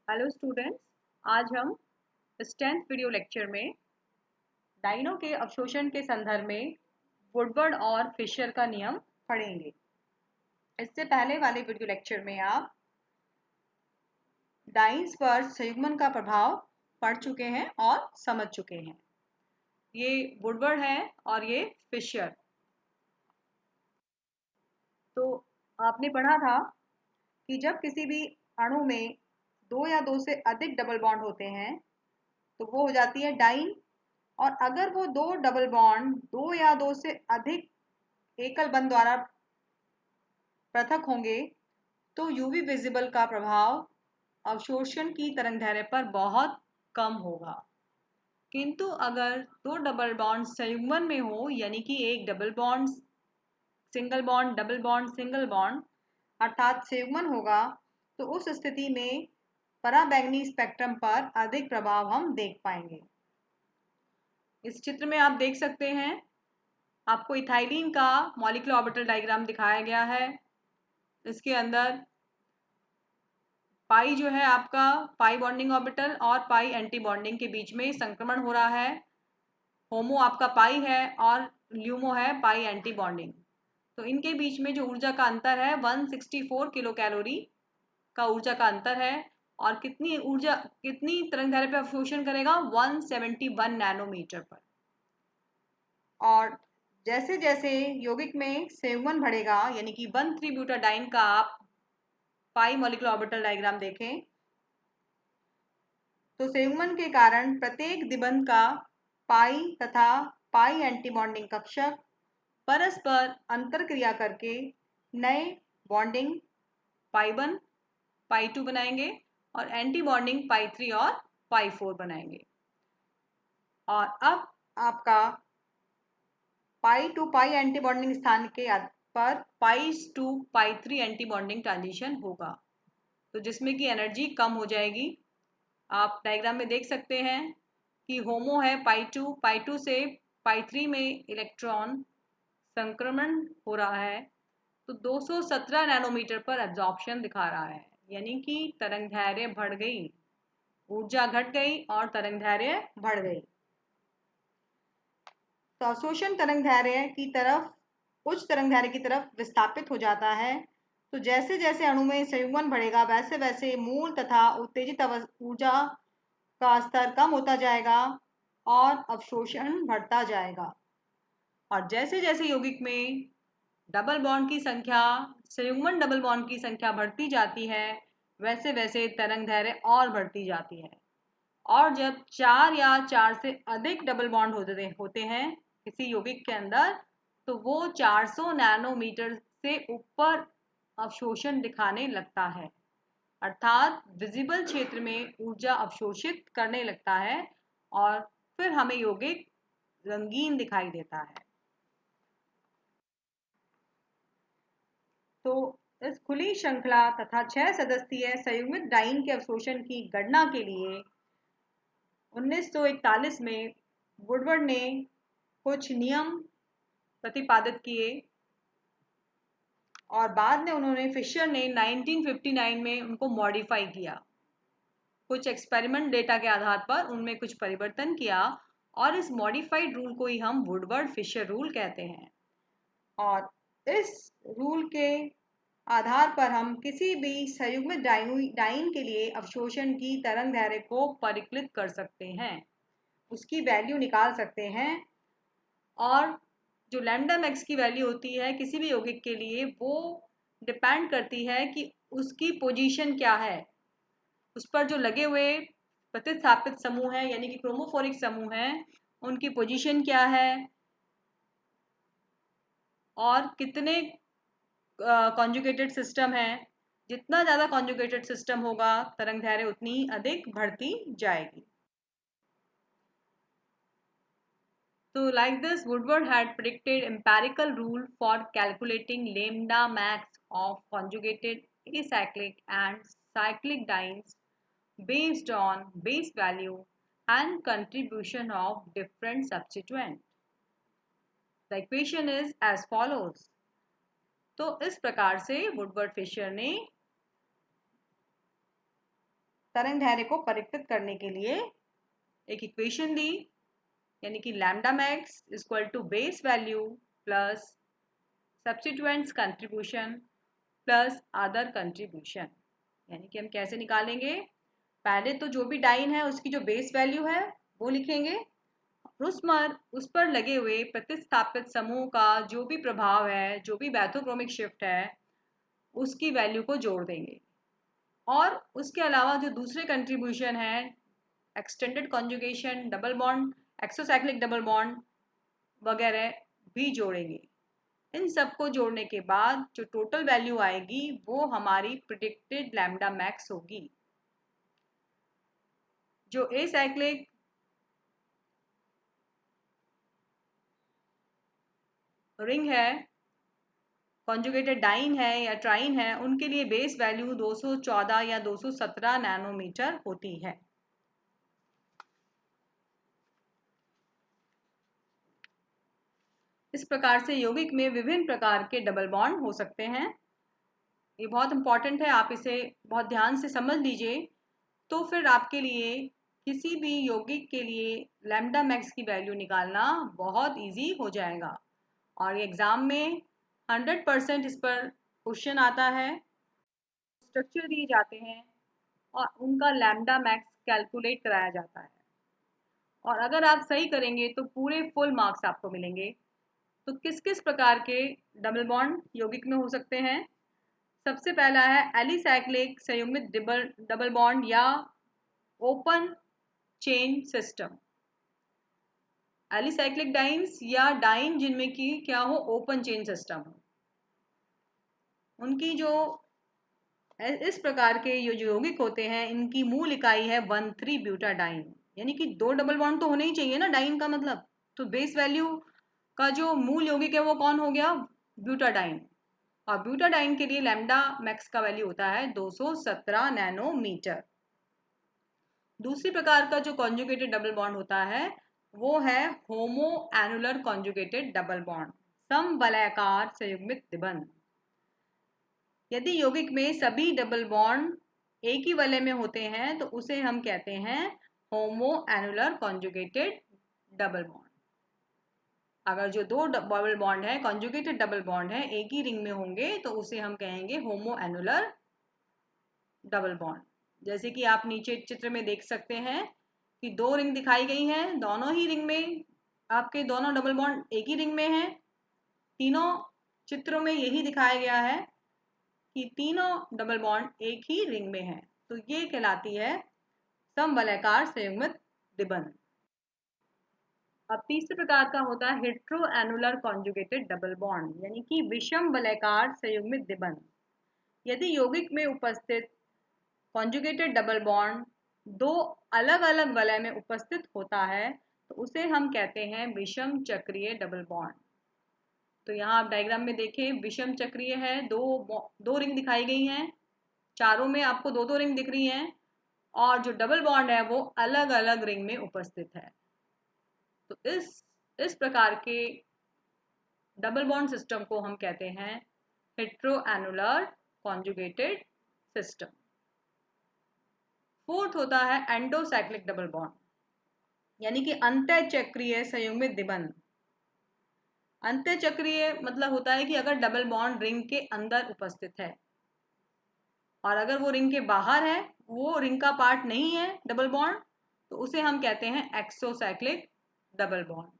Hello students, आज हम इस 10th वीडियो लेक्चर में डाइनों के अवशोषण के संदर्भ में वुडवर्ड और फिशर का नियम पढ़ेंगे। इससे पहले वाले वीडियो लेक्चर में आप डाइन्स पर संयुग्मन का प्रभाव पढ़ चुके हैं और समझ चुके हैं। ये वुडवर्ड है और ये फिशर। तो आपने पढ़ा था कि जब किसी भी अणु में दो या दो से अधिक डबल बॉन्ड होते हैं तो वो हो जाती है डाइन। और अगर वो दो डबल बॉन्ड दो या दो से अधिक एकल बंध द्वारा पृथक होंगे तो यूवी विजिबल का प्रभाव अवशोषण की तरंगदैर्घ्य पर बहुत कम होगा। किंतु अगर दो डबल बॉन्ड संयुग्मन में हो, यानी कि एक double bond single bond double bond single bond अर्थात संयुग्मन होगा, तो उस स्थिति में पराबैंगनी स्पेक्ट्रम पर अधिक प्रभाव हम देख पाएंगे। इस चित्र में आप देख सकते हैं, आपको इथाइलिन का मॉलिक्यूलर ऑर्बिटल डायग्राम दिखाया गया है। इसके अंदर पाई जो है आपका पाई बॉन्डिंग ऑर्बिटल और पाई एंटी बॉन्डिंग के बीच में संक्रमण हो रहा है। होमो आपका पाई है और ल्यूमो है पाई एंटी बॉन्डिंग। तो इनके बीच में जो ऊर्जा का अंतर है 164 किलो कैलोरी का ऊर्जा का अंतर है। और कितनी तरंगदैर्घ्य पे अवशोषण करेगा? 171 नैनोमीटर पर। और जैसे जैसे यौगिक में संयुग्मन बढ़ेगा, यानी कि 1,3-ब्यूटाडाइन का आप पाई मॉलिक्यूलर ऑर्बिटल डायग्राम देखें तो संयुग्मन के कारण प्रत्येक द्विबंध का पाई तथा पाई एंटी बॉन्डिंग कक्षक परस्पर अंतर क्रिया करके नए बॉन्डिंग पाई 1 पाई 2 बनाएंगे और एंटी बॉन्डिंग पाई 3 और पाई 4 बनाएंगे। और अब आपका pi to pi anti bonding स्थान के पर pi to pi 3 anti bonding transition होगा, तो जिसमें कि एनर्जी कम हो जाएगी। आप डायग्राम में देख सकते हैं कि होमो है पाई टू से पाई 3 में इलेक्ट्रॉन संक्रमण हो रहा है, तो 217 नैनोमीटर पर एब्जॉर्प्शन दिखा रहा है, यानी कि तरंगदैर्घ्य बढ़ गई, ऊर्जा घट गई और तरंगदैर्घ्य बढ़ गई। तो अवशोषण तरंगदैर्घ्य की तरफ उच्च तरंगदैर्घ्य की तरफ विस्थापित हो जाता है। तो जैसे जैसे अणु में संयुग्मन बढ़ेगा वैसे वैसे मूल तथा उत्तेजित ऊर्जा का स्तर कम होता जाएगा और अवशोषण बढ़ता जाएगा। और जैसे जैसे यौगिक में डबल बॉन्ड की संख्या संयुग्मन डबल बॉन्ड की संख्या बढ़ती जाती है, वैसे वैसे तरंगदैर्घ्य और बढ़ती जाती है। और जब 4 या 4 से अधिक डबल बॉन्ड होते हैं किसी यौगिक के अंदर, तो वो 400 नैनोमीटर से ऊपर अवशोषण दिखाने लगता है, अर्थात विजिबल क्षेत्र में ऊर्जा अवशोषित करने लगता है और फिर हमें यौगिक रंगीन दिखाई देता है। तो इस खुली श्रृंखला तथा 6 सदस्यीय संयुग्मित डाइन के अवशोषण की गणना के लिए 1941 में वुडवर्ड ने कुछ नियम प्रतिपादित किए और बाद में उन्होंने फिशर ने 1959 में उनको मॉडिफाई किया। कुछ एक्सपेरिमेंट डेटा के आधार पर उनमें कुछ परिवर्तन किया और इस मॉडिफाइड रूल को ही हम वुडवर्ड फिशर रूल कहते हैं। और इस रूल के आधार पर हम किसी भी संयुग्मित डाइन के लिए अवशोषण की तरंगदैर्घ्य को परिकलित कर सकते हैं, उसकी वैल्यू निकाल सकते हैं। और जो लैम्डा मैक्स की वैल्यू होती है किसी भी यौगिक के लिए, वो डिपेंड करती है कि उसकी पोजीशन क्या है, उस पर जो लगे हुए प्रतिस्थापित समूह हैं यानी कि क्रोमोफोरिक समूह हैं, उनकी पोजीशन क्या है और कितने कॉन्जुगेटेड सिस्टम है। जितना ज़्यादा कॉन्जुगेटेड सिस्टम होगा तरंगदैर्घ्य उतनी अधिक बढ़ती जाएगी। So like this, Woodward had predicted empirical rule for calculating lambda max of conjugated acyclic and cyclic dynes based on base value and contribution of different substituent. The equation is as follows. तो इस प्रकार से Woodward Fisher ने तरंग दैर्ध्य को परिवर्तित करने के लिए एक इक्वेशन दी, यानी कि lambda max equal to base value plus substituents contribution plus other contribution. यानी कि हम कैसे निकालेंगे, पहले तो जो भी डाइन है उसकी जो बेस वैल्यू है वो लिखेंगे, उस पर लगे हुए प्रतिस्थापित समूह का जो भी प्रभाव है, जो भी बैथोक्रोमिक शिफ्ट है, उसकी वैल्यू को जोड़ देंगे। और उसके अलावा जो दूसरे कंट्रीब्यूशन है, extended conjugation, double bond, exocyclic double bond वगैरह भी जोड़ेंगे। इन सबको जोड़ने के बाद जो टोटल वैल्यू आएगी वो हमारी प्रिडिक्टेड लैम्डा मैक्स होगी। जो एसाइक्लिक रिंग है, कॉन्जुगेटेड डाइन है या ट्राइन है, उनके लिए बेस वैल्यू 214 या 217 नैनोमीटर होती है। इस प्रकार से यौगिक में विभिन्न प्रकार के डबल बॉन्ड हो सकते हैं। ये बहुत इंपॉर्टेंट है, आप इसे बहुत ध्यान से समझ लीजिए, तो फिर आपके लिए किसी भी यौगिक के लिए लैम्डा मैक्स की वैल्यू निकालना बहुत इजी हो जाएगा। और एग्ज़ाम में 100% इस पर क्वेश्चन आता है, स्ट्रक्चर दिए जाते हैं और उनका लैम्डा मैक्स कैलकुलेट कराया जाता है। और अगर आप सही करेंगे तो पूरे फुल मार्क्स आपको मिलेंगे। तो किस किस प्रकार के डबल बॉन्ड यौगिक में हो सकते हैं? सबसे पहला है एलिसाइक्लिक संयुग्मित डबल बॉन्ड या open chain system. Alicyclic dance या डाइन जिनमें की क्या हो, ओपन चेन सिस्टम हो, उनकी जो इस प्रकार के ये जो यौगिक होते हैं, इनकी मूल इकाई है 1,3 ब्यूटाडाइन। यानी कि 2 डबल बॉन्ड तो होने ही चाहिए ना डाइन का मतलब, तो बेस वैल्यू का जो मूल यौगिक है वो कौन हो गया, ब्यूटाडाइन। और ब्यूटाडाइन के लिए लैम्डा मैक्स का वैल्यू होता है 217 नैनोमीटर। दूसरी प्रकार का जो कॉन्जुगेटेड डबल बॉन्ड होता है वो है होमो एनुलर कॉन्जुगेटेड डबल बॉन्ड, समवलयाकार संयुग्मित द्विबंध। यदि यौगिक में सभी डबल बॉन्ड एक ही वलय में होते हैं तो उसे हम कहते हैं होमो एनुलर कॉन्जुगेटेड डबल बॉन्ड। अगर जो दो डबल बॉन्ड है, कॉन्जुगेटेड डबल बॉन्ड है, एक ही रिंग में होंगे तो उसे हम कहेंगे होमो एनुलर डबल बॉन्ड। जैसे कि आप नीचे चित्र में देख सकते हैं कि 2 रिंग दिखाई गई हैं, दोनों ही रिंग में आपके दोनों डबल बॉन्ड एक ही रिंग में हैं। तीनों चित्रों में यही दिखाया गया है कि तीनों डबल बॉन्ड एक ही रिंग में हैं, तो ये कहलाती है समवलयाकार संयुग्मित द्विबंध। अब तीसरे प्रकार का होता है hetero annular conjugated double bond, यानी कि विषम वलयाकार संयुग्मित द्विबंध। यदि यौगिक में उपस्थित कॉन्जुगेटेड डबल बॉन्ड दो अलग अलग वलय में उपस्थित होता है तो उसे हम कहते हैं विषम चक्रीय डबल बॉन्ड। तो यहाँ आप डायग्राम में देखें, विषम चक्रीय है, दो रिंग दिखाई गई हैं, चारों में आपको दो दो रिंग दिख रही हैं, और जो डबल बॉन्ड है वो अलग अलग रिंग में उपस्थित है। तो इस प्रकार के डबल बॉन्ड सिस्टम को हम कहते हैं hetero annular conjugated system. Fourth होता है एंडोसाइक्लिक डबल बॉन्ड, यानी कि अंतःचक्रीय संयुग्मित द्विबंध। अंतःचक्रीय मतलब होता है कि अगर डबल बॉन्ड रिंग के अंदर उपस्थित है और अगर वो रिंग के बाहर है, वो रिंग का पार्ट नहीं है डबल बॉन्ड, तो उसे हम कहते हैं एक्सोसाइक्लिक डबल बॉन्ड।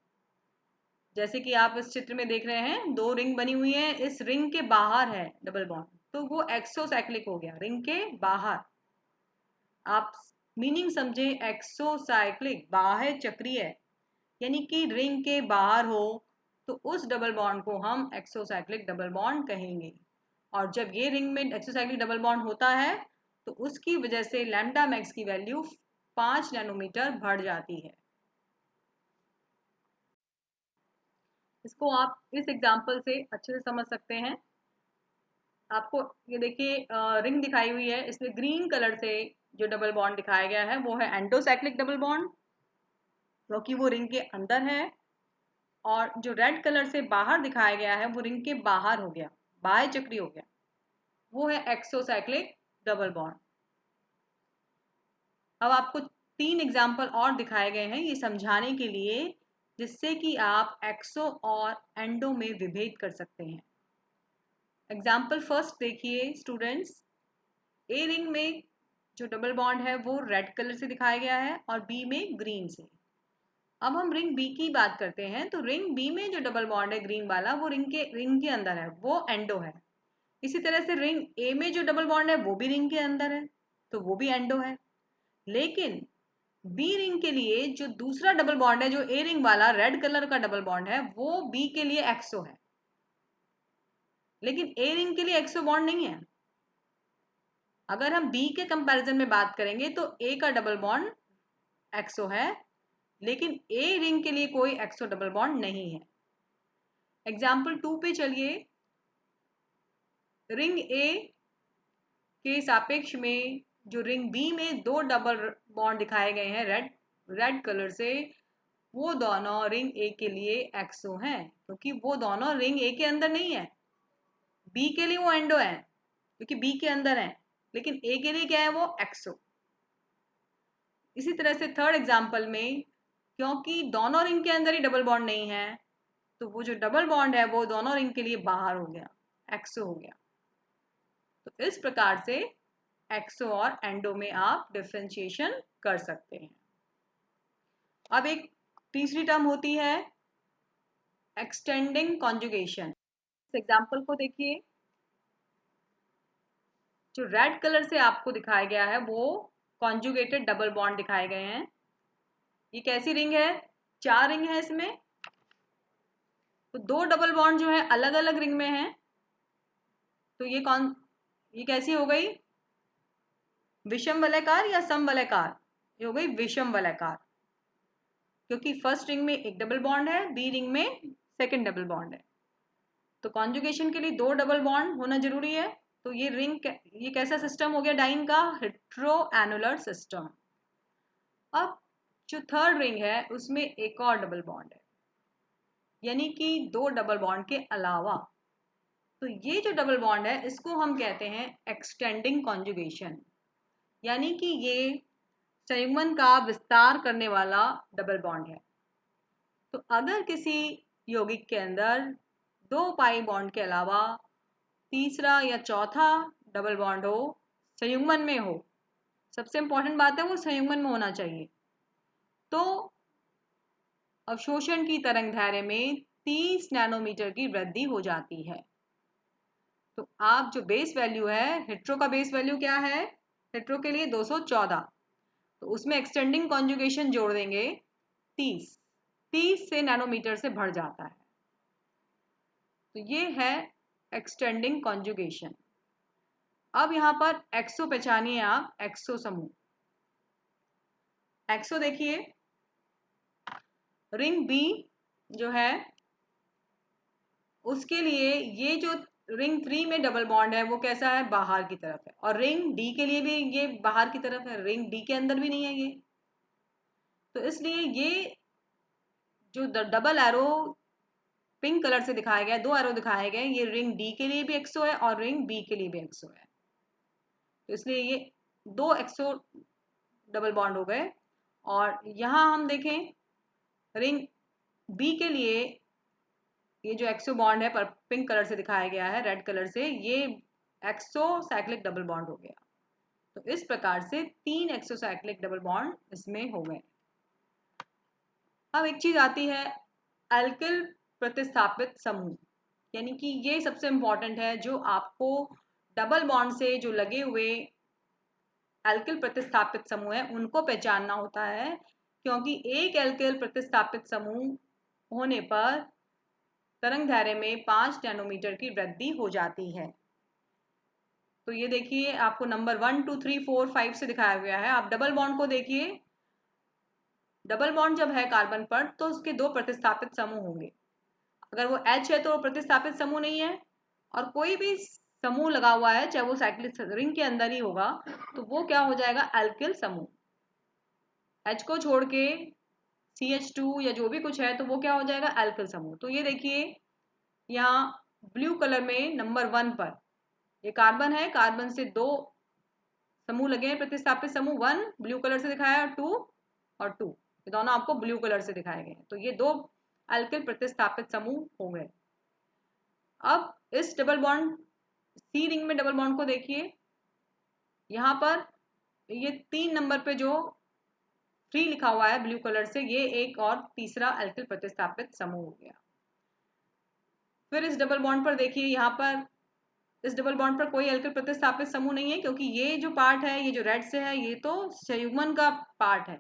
जैसे कि आप इस चित्र में देख रहे हैं, 2 रिंग बनी हुई है, इस रिंग के बाहर है डबल बॉन्ड, तो वो एक्सोसाइक्लिक हो गया, रिंग के बाहर। आप मीनिंग समझे, एक्सोसाइक्लिक बाह्य चक्रीय, यानी कि रिंग के बाहर हो तो उस डबल बॉन्ड को हम एक्सोसाइक्लिक डबल बॉन्ड कहेंगे। और जब ये रिंग में एक्सोसाइक्लिक डबल बॉन्ड होता है तो उसकी वजह से लैम्डा मैक्स की वैल्यू 5 नैनोमीटर बढ़ जाती है। इसको आप इस एग्जाम्पल से अच्छे से समझ सकते हैं। आपको ये देखिए रिंग दिखाई हुई है, इसमें ग्रीन कलर से जो डबल बॉन्ड दिखाया गया है वो है एंडोसाइक्लिक डबल बॉन्ड, क्योंकि वो रिंग के अंदर है। और जो रेड कलर से बाहर दिखाया गया है वो रिंग के बाहर हो गया, बाह्य चक्री हो गया, वो है एक्सोसाइक्लिक डबल बॉन्ड। अब आपको 3 एग्जाम्पल और दिखाए गए हैं ये समझाने के लिए, जिससे कि आप एक्सो और एंडो में विभेद कर सकते हैं। एग्जाम्पल फर्स्ट देखिए स्टूडेंट्स, ए रिंग में जो डबल बॉन्ड है वो रेड कलर से दिखाया गया है और बी में ग्रीन से। अब हम रिंग बी की बात करते हैं, तो रिंग बी में जो डबल बॉन्ड है ग्रीन वाला वो रिंग के अंदर है, वो एंडो है। इसी तरह से रिंग ए में जो डबल बॉन्ड है वो भी रिंग के अंदर है, तो वो भी एंडो है। लेकिन बी रिंग के लिए जो दूसरा डबल बॉन्ड है, जो ए रिंग वाला रेड कलर का डबल बॉन्ड है, वो बी के लिए एक्सो है, लेकिन ए रिंग के लिए एक्सो बॉन्ड नहीं है। अगर हम बी के कंपैरिजन में बात करेंगे तो ए का डबल बॉन्ड एक्सो है, लेकिन ए रिंग के लिए कोई एक्सो डबल बॉन्ड नहीं है। एग्जाम्पल 2 पे चलिए, रिंग ए के सापेक्ष में जो रिंग बी में दो डबल बॉन्ड दिखाए गए हैं रेड कलर से, वो दोनों रिंग ए के लिए एक्सो हैं, क्योंकि वो दोनों रिंग ए के अंदर नहीं है। बी के लिए वो एंडो है क्योंकि बी के अंदर है, लेकिन ए के लिए क्या है, वो एक्सो। इसी तरह से थर्ड एग्जाम्पल में, क्योंकि दोनों रिंग के अंदर ही डबल बॉन्ड नहीं है, तो वो जो डबल बॉन्ड है वो दोनों रिंग के लिए बाहर हो गया, एक्सो हो गया। तो इस प्रकार से एक्सो और एंडो में आप डिफरेंशिएशन कर सकते हैं। अब एक तीसरी टर्म होती है एक्सटेंडिंग कॉन्जुगेशन। इस एग्जाम्पल को देखिए, जो रेड कलर से आपको दिखाया गया है वो कॉन्जुगेटेड डबल बॉन्ड दिखाए गए हैं। ये कैसी रिंग है, 4 रिंग है इसमें, तो 2 डबल बॉन्ड जो है अलग अलग रिंग में है, तो ये कैसी हो गई, विषम वलयाकार या सम वलयाकार, ये हो गई विषम वलयाकार, क्योंकि फर्स्ट रिंग में एक डबल बॉन्ड है, बी रिंग में सेकंड डबल बॉन्ड है। तो कॉन्जुगेशन के लिए 2 डबल बॉन्ड होना जरूरी है। तो ये कैसा सिस्टम हो गया डाइन का, हेट्रो एनुलर सिस्टम। अब जो थर्ड रिंग है उसमें एक और डबल बॉन्ड है, यानी कि 2 डबल बॉन्ड के अलावा। तो ये जो डबल बॉन्ड है इसको हम कहते हैं एक्सटेंडिंग कॉन्जुगेशन, यानी कि ये संयुग्मन का विस्तार करने वाला डबल बॉन्ड है। तो अगर किसी यौगिक के अंदर 2 पाई बॉन्ड के अलावा तीसरा या चौथा डबल बॉन्ड हो, संयुग्मन में हो, सबसे इंपॉर्टेंट बात है वो संयुग्मन में होना चाहिए, तो अवशोषण की तरंग दैर्ध्य में 30 नैनोमीटर की वृद्धि हो जाती है। तो आप जो बेस वैल्यू है, हेट्रो का बेस वैल्यू क्या है, हेट्रो के लिए 214, तो उसमें एक्सटेंडिंग कॉन्जुगेशन जोड़ देंगे 30 से नैनोमीटर से बढ़ जाता है। तो ये है एक्सटेंडिंग कॉन्जुगेशन। अब यहाँ पर एक्सो पहचानिए आप, एक्सो समूह। एक्सो देखिए, रिंग बी जो है उसके लिए ये जो रिंग 3 में डबल बॉन्ड है वो कैसा है, बाहर की तरफ है, और रिंग डी के लिए भी ये बाहर की तरफ है, रिंग डी के अंदर भी नहीं है ये। तो इसलिए ये जो डबल एरो पिंक कलर से दिखाया गया, 2 एरो दिखाए गए, ये रिंग डी के लिए भी एक्सो है और रिंग बी के लिए भी एक्सो है। तो इसलिए ये 2 एक्सो डबल बॉन्ड हो गए। और यहाँ हम देखें रिंग बी के लिए ये जो एक्सो बॉन्ड है पर पिंक कलर से दिखाया गया है, रेड कलर से, ये एक्सो साइक्लिक डबल बॉन्ड हो गया। तो इस प्रकार से 3 एक्सो साइक्लिक डबल बॉन्ड इसमें हो गए। अब एक चीज आती है एल्किल प्रतिस्थापित समूह, यानी कि ये सबसे इंपॉर्टेंट है, जो आपको डबल बॉन्ड से जो लगे हुए एल्किल प्रतिस्थापित समूह है उनको पहचानना होता है, क्योंकि एक एल्किल प्रतिस्थापित समूह होने पर तरंग दैर्ध्य में 5 नैनोमीटर की वृद्धि हो जाती है। तो ये देखिए आपको नंबर 1 2 3 4 5 से दिखाया गया है। आप डबल बॉन्ड को देखिए, डबल बॉन्ड जब है कार्बन पर तो उसके 2 प्रतिस्थापित समूह होंगे। अगर वो H है तो प्रतिस्थापित समूह नहीं है, और कोई भी समूह लगा हुआ है चाहे वो साइक्लिक रिंग के अंदर ही होगा तो वो क्या हो जाएगा, एल्किल समूह। H को छोड़ के CH2 या जो भी कुछ है तो वो क्या हो जाएगा, एल्किल समूह। तो ये देखिए यहाँ ब्लू कलर में नंबर 1 पर ये कार्बन है, कार्बन से 2 समूह लगे हैं प्रतिस्थापित समूह, 1 ब्लू कलर से दिखाया है, 2 और 2, ये दोनों आपको ब्लू कलर से दिखाए गए हैं। तो ये 2 अल्किल प्रतिस्थापित समूह हो गए। अब इस डबल बॉन्ड सी रिंग में डबल बॉन्ड को देखिए, यहाँ पर ये 3 नंबर पे जो 3 लिखा हुआ है ब्लू कलर से, ये एक और तीसरा अल्किल प्रतिस्थापित समूह हो गया। फिर इस डबल बॉन्ड पर देखिए, यहाँ पर इस डबल बॉन्ड पर कोई अल्किल प्रतिस्थापित समूह नहीं है, क्योंकि ये जो पार्ट है, ये जो रेड से है, ये तो संयुग्मन का पार्ट है।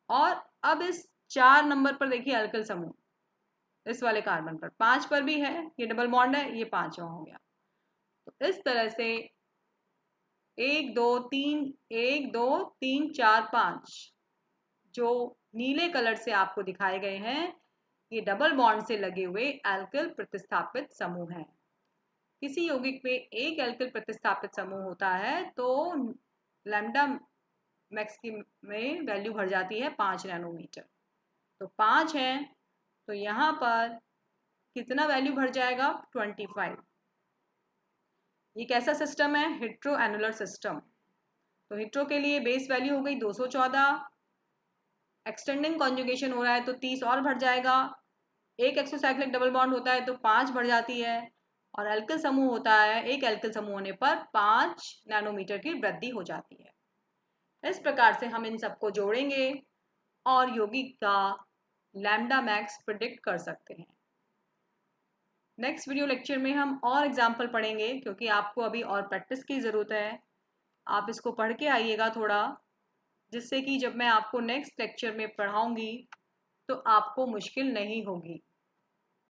और अब इस 4 नंबर पर देखिए अल्किल समूह, इस वाले कार्बन पर 5 पर भी है, ये डबल बॉन्ड है, ये 5वां हो गया। तो इस तरह से 1 2 3 1 2 3 4 5 जो नीले कलर से आपको दिखाए गए हैं, ये डबल बॉन्ड से लगे हुए अल्किल प्रतिस्थापित समूह हैं। किसी यौगिक में एक अल्किल प्रतिस्थापित समूह होता है तो लैम्डा मैक्स की में वैल्यू बढ़ जाती है 5 नैनोमीटर। तो 5 है, तो यहाँ पर कितना वैल्यू बढ़ जाएगा? 25। ये कैसा सिस्टम है? Hetero annular system. तो हेट्रो के लिए बेस वैल्यू हो गई 214, एक्सटेंडिंग कॉन्जुगेशन हो रहा है तो 30 और बढ़ जाएगा, एक एक्सोसाइक्लिक डबल बॉन्ड होता है तो 5 बढ़ जाती है, और अल्किल समूह होता है, एक अल्किल समूह होने पर 5 नैनोमीटर की वृद्धि हो जाती है। इस प्रकार से हम इन सबको जोड़ेंगे और यौगिक का लैम्डा मैक्स प्रिडिक्ट कर सकते हैं। नेक्स्ट वीडियो लेक्चर में हम और एग्जाम्पल पढ़ेंगे, क्योंकि आपको अभी और प्रैक्टिस की ज़रूरत है। आप इसको पढ़ के आइएगा थोड़ा, जिससे कि जब मैं आपको नेक्स्ट लेक्चर में पढ़ाऊँगी तो आपको मुश्किल नहीं होगी।